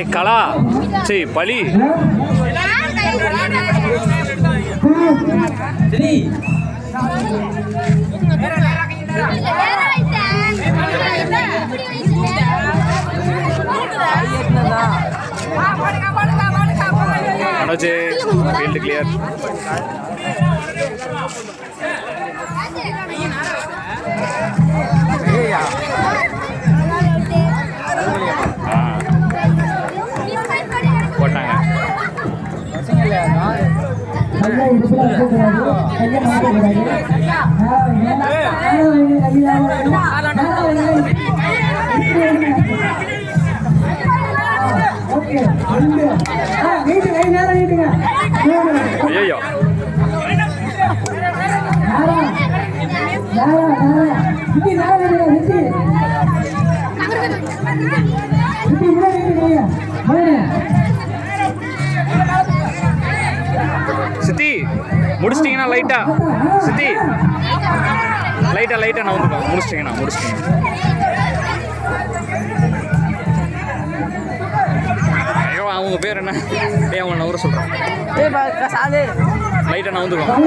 ஏய் கலா சரி பலி மனோஜ் ஃபீல்டு கிளியர். போட்டாங்க ஐயோ சித்தி முடிச்சிட்டிங்கன்னா லைட்டா சித்தி லைட்டா நான் வந்துருக்கோம் முடிச்சிட்டிங்க ஐயோ அவங்க பேர் என்ன அவங்க நான் ஊரை சொல்கிறேன் லைட்டா நான் வந்துருக்கோம்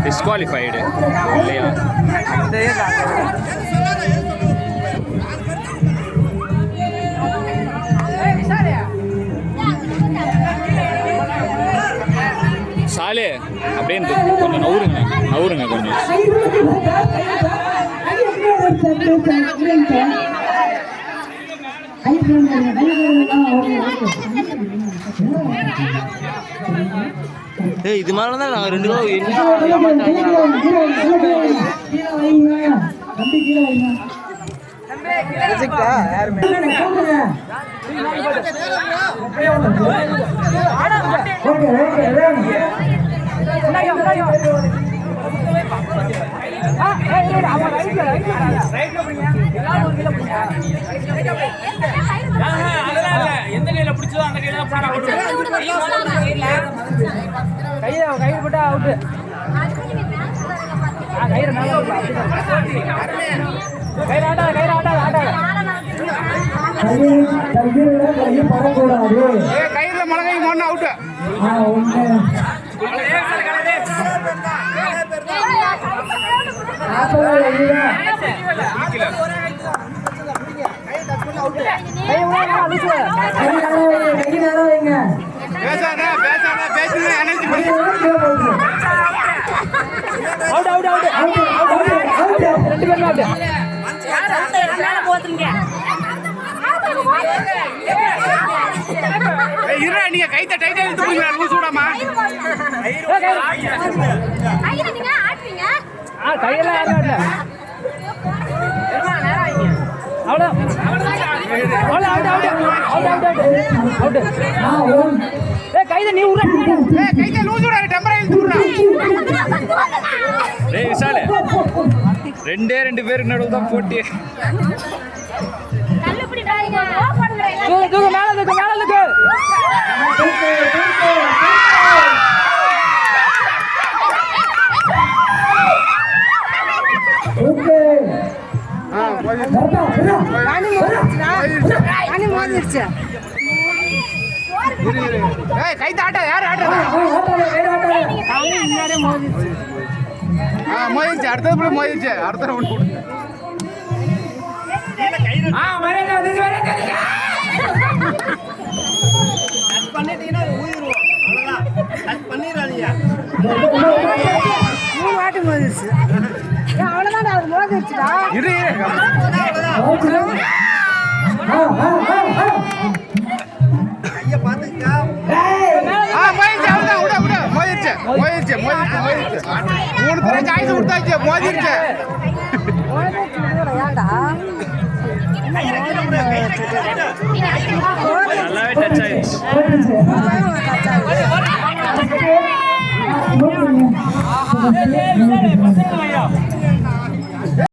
டிஸ்குவாலிஃபைடு இல்லையா? சாலே அப்படியே கொஞ்சம் நவுருங்க கொஞ்சம். இது மாதிரி தான் நாங்கள் 2 கிலோ எந்த கையில பிடிச்சதோ அந்த கையில கையில போட்டா அவுட்டு. கையில மழை போன அவுட்டு. நீங்க கைத்த டைட்டா இழுத்து லூஸ் விடாமா கையெல்லாம் ரெண்டு பேருக்கு நடுவில் தான் போட்டி. கை தாட்ட யார் மோதிச்சு அடுத்தது மோதிச்சு அடுத்த பண்ணிட்டீங்கன்னா பண்ணிடுறாங்க 3 வாட்டி மோதிச்சு அவ்வளவுதான் அது மோதிச்சுடா. நல்லாவே டச் ஆயிடுச்சு. பசங்க ஐயா